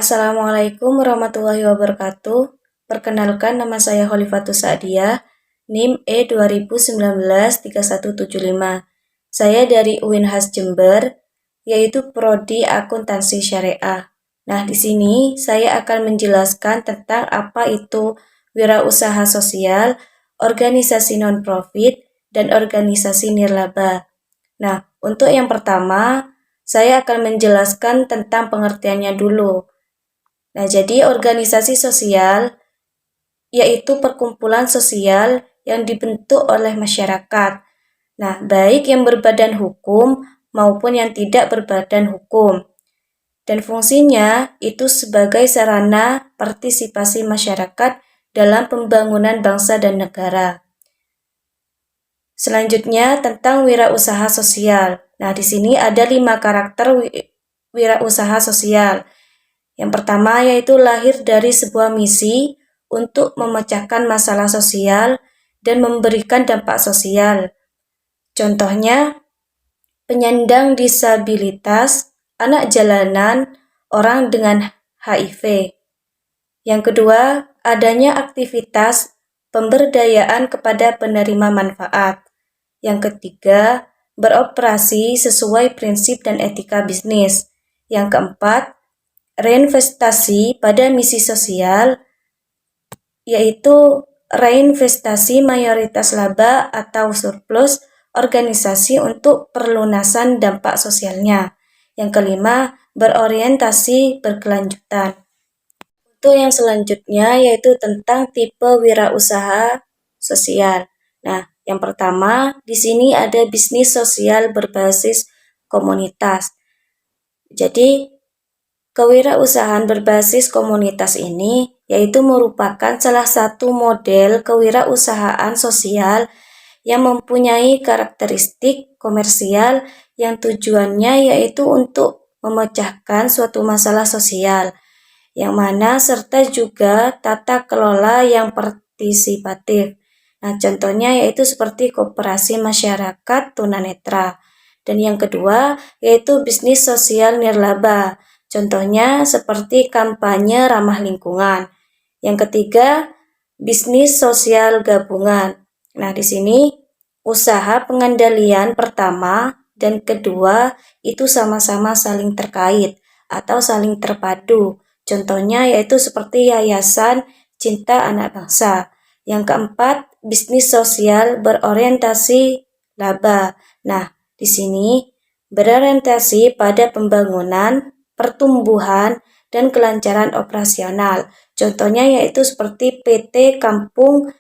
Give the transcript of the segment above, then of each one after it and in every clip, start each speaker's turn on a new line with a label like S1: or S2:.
S1: Assalamualaikum warahmatullahi wabarakatuh. Perkenalkan, nama saya Khalifatus Sa'diyah, NIM E2019-3175. Saya dari UINHAS Jember, yaitu Prodi Akuntansi Syariah. Nah, di sini saya akan menjelaskan tentang apa itu wirausaha sosial, organisasi non-profit, dan organisasi nirlaba. Nah, untuk yang pertama, saya akan menjelaskan tentang pengertiannya dulu. Nah, jadi organisasi sosial yaitu perkumpulan sosial yang dibentuk oleh masyarakat. Nah, baik yang berbadan hukum maupun yang tidak berbadan hukum. Dan fungsinya itu sebagai sarana partisipasi masyarakat dalam pembangunan bangsa dan negara. Selanjutnya tentang wirausaha sosial. Nah, di sini ada 5 karakter wirausaha sosial. Yang pertama yaitu lahir dari sebuah misi untuk memecahkan masalah sosial dan memberikan dampak sosial. Contohnya, penyandang disabilitas, anak jalanan, orang dengan HIV. Yang kedua, adanya aktivitas pemberdayaan kepada penerima manfaat. Yang ketiga, beroperasi sesuai prinsip dan etika bisnis. Yang keempat, reinvestasi pada misi sosial, yaitu reinvestasi mayoritas laba atau surplus organisasi untuk perlunasan dampak sosialnya. Yang kelima, berorientasi berkelanjutan. Untuk yang selanjutnya yaitu tentang tipe wirausaha sosial. Nah, yang pertama di sini ada bisnis sosial berbasis komunitas. Jadi, kewirausahaan berbasis komunitas ini yaitu merupakan salah satu model kewirausahaan sosial yang mempunyai karakteristik komersial yang tujuannya yaitu untuk memecahkan suatu masalah sosial, yang mana serta juga tata kelola yang partisipatif. Nah, contohnya yaitu seperti koperasi masyarakat tunanetra. Dan yang kedua yaitu bisnis sosial nirlaba. Contohnya seperti kampanye ramah lingkungan. Yang ketiga, bisnis sosial gabungan. Nah, di sini usaha pengandalian pertama dan kedua itu sama-sama saling terkait atau saling terpadu. Contohnya yaitu seperti Yayasan Cinta Anak Bangsa. Yang keempat, bisnis sosial berorientasi laba. Nah, di sini berorientasi pada pembangunan, pertumbuhan, dan kelancaran operasional. Contohnya yaitu seperti PT Kampung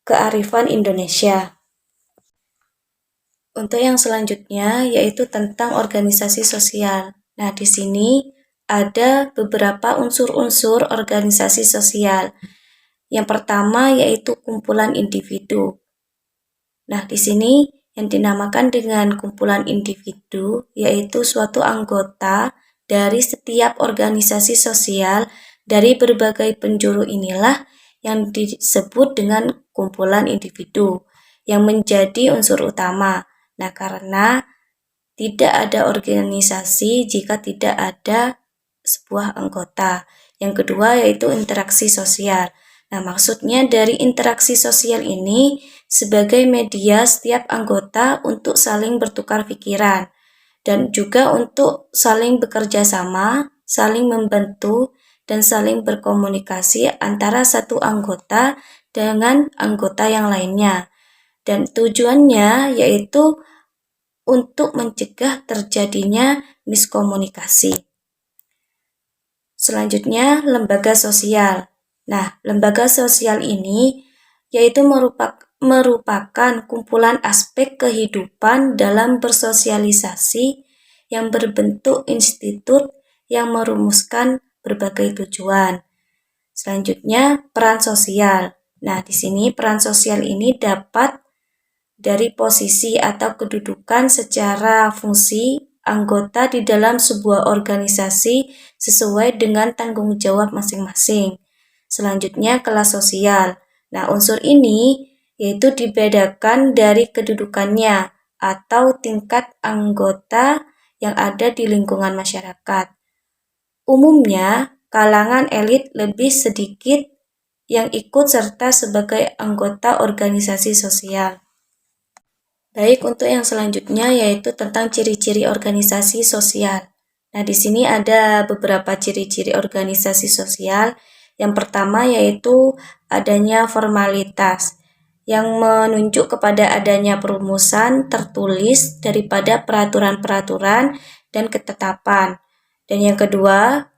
S1: Kearifan Indonesia. Untuk yang selanjutnya yaitu tentang organisasi sosial. Nah, di sini ada beberapa unsur-unsur organisasi sosial. Yang pertama yaitu kumpulan individu. Nah, di sini yang dinamakan dengan kumpulan individu yaitu suatu anggota dari setiap organisasi sosial dari berbagai penjuru inilah yang disebut dengan kumpulan individu yang menjadi unsur utama. Nah, karena tidak ada organisasi jika tidak ada sebuah anggota. Yang kedua yaitu interaksi sosial. Nah, maksudnya dari interaksi sosial ini sebagai media setiap anggota untuk saling bertukar pikiran dan juga untuk saling bekerja sama, saling membantu, dan saling berkomunikasi antara satu anggota dengan anggota yang lainnya. Dan tujuannya yaitu untuk mencegah terjadinya miskomunikasi. Selanjutnya, lembaga sosial. Nah, lembaga sosial ini yaitu merupakan kumpulan aspek kehidupan dalam bersosialisasi yang berbentuk institut yang merumuskan berbagai tujuan. Selanjutnya, peran sosial. Nah, di sini peran sosial ini dapat dari posisi atau kedudukan secara fungsi anggota di dalam sebuah organisasi sesuai dengan tanggung jawab masing-masing. Selanjutnya, kelas sosial. Nah, unsur ini yaitu dibedakan dari kedudukannya atau tingkat anggota yang ada di lingkungan masyarakat. Umumnya, kalangan elit lebih sedikit yang ikut serta sebagai anggota organisasi sosial. Baik, untuk yang selanjutnya yaitu tentang ciri-ciri organisasi sosial. Nah, di sini ada beberapa ciri-ciri organisasi sosial. Yang pertama yaitu adanya formalitas yang menunjuk kepada adanya perumusan tertulis daripada peraturan-peraturan dan ketetapan. Dan yang kedua,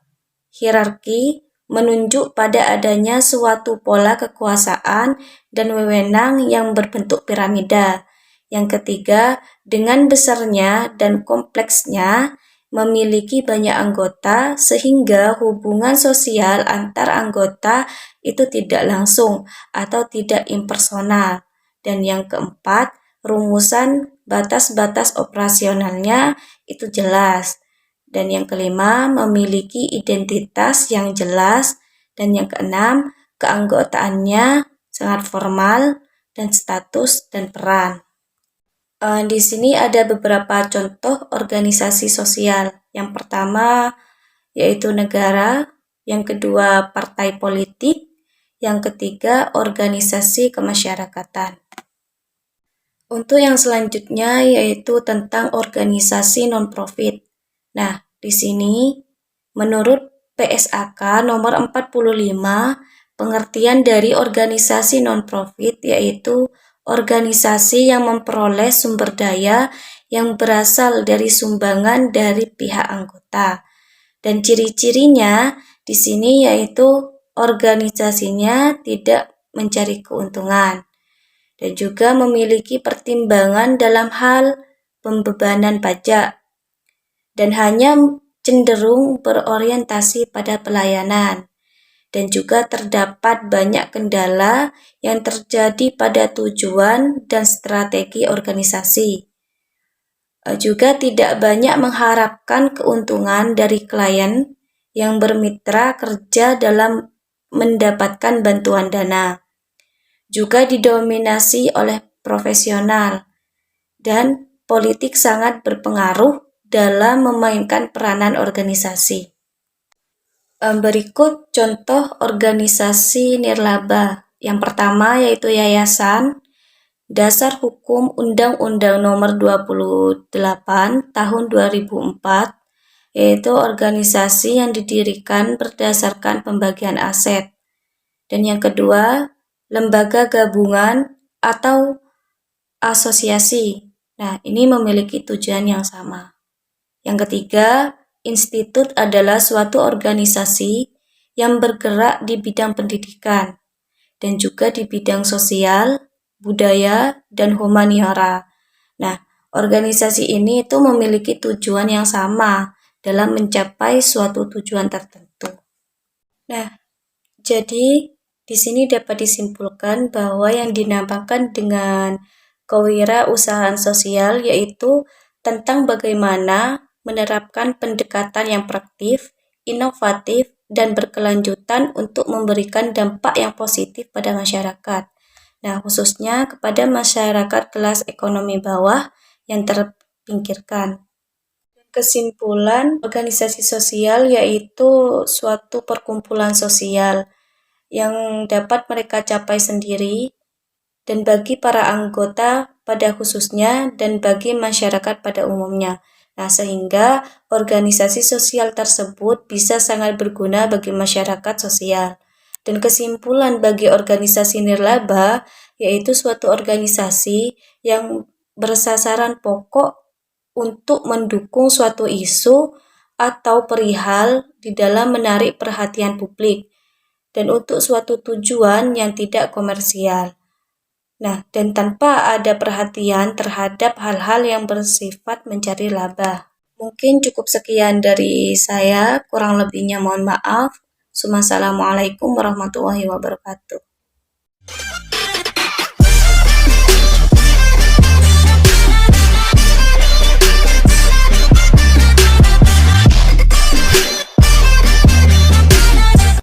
S1: hierarki menunjuk pada adanya suatu pola kekuasaan dan wewenang yang berbentuk piramida. Yang ketiga, dengan besarnya dan kompleksnya memiliki banyak anggota sehingga hubungan sosial antar anggota itu tidak langsung atau tidak impersonal. Dan yang keempat, rumusan batas-batas operasionalnya itu jelas. Dan yang kelima, memiliki identitas yang jelas. Dan yang keenam, keanggotaannya sangat formal dan status dan peran. Di sini ada beberapa contoh organisasi sosial. Yang pertama yaitu negara, yang kedua partai politik, yang ketiga organisasi kemasyarakatan. Untuk yang selanjutnya yaitu tentang organisasi non-profit. Nah, di sini menurut PSAK nomor 45, pengertian dari organisasi non-profit yaitu organisasi yang memperoleh sumber daya yang berasal dari sumbangan dari pihak anggota. Dan ciri-cirinya di sini yaitu organisasinya tidak mencari keuntungan dan juga memiliki pertimbangan dalam hal pembebanan pajak dan hanya cenderung berorientasi pada pelayanan. Dan juga terdapat banyak kendala yang terjadi pada tujuan dan strategi organisasi. Juga tidak banyak mengharapkan keuntungan dari klien yang bermitra kerja dalam mendapatkan bantuan dana. Juga didominasi oleh profesional dan politik sangat berpengaruh dalam memainkan peranan organisasi. Berikut contoh organisasi nirlaba. Yang pertama yaitu yayasan. Dasar Hukum Undang-Undang Nomor 28 Tahun 2004 yaitu organisasi yang didirikan berdasarkan pembagian aset. Dan yang kedua, lembaga gabungan atau asosiasi. Nah, ini memiliki tujuan yang sama. Yang ketiga, institut adalah suatu organisasi yang bergerak di bidang pendidikan dan juga di bidang sosial, budaya, dan humaniora. Nah, organisasi ini itu memiliki tujuan yang sama dalam mencapai suatu tujuan tertentu. Nah, jadi di sini dapat disimpulkan bahwa yang dinamakan dengan kewirausahaan sosial yaitu tentang bagaimana menerapkan pendekatan yang praktif, inovatif, dan berkelanjutan untuk memberikan dampak yang positif pada masyarakat. Nah, khususnya kepada masyarakat kelas ekonomi bawah yang terpinggirkan. Kesimpulan, organisasi sosial yaitu suatu perkumpulan sosial yang dapat mereka capai sendiri dan bagi para anggota pada khususnya dan bagi masyarakat pada umumnya. Nah, sehingga organisasi sosial tersebut bisa sangat berguna bagi masyarakat sosial. Dan kesimpulan bagi organisasi nirlaba yaitu suatu organisasi yang bersasaran pokok untuk mendukung suatu isu atau perihal di dalam menarik perhatian publik dan untuk suatu tujuan yang tidak komersial. Nah, dan tanpa ada perhatian terhadap hal-hal yang bersifat mencari laba. Mungkin cukup sekian dari saya, kurang lebihnya mohon maaf. Wassalamualaikum warahmatullahi wabarakatuh.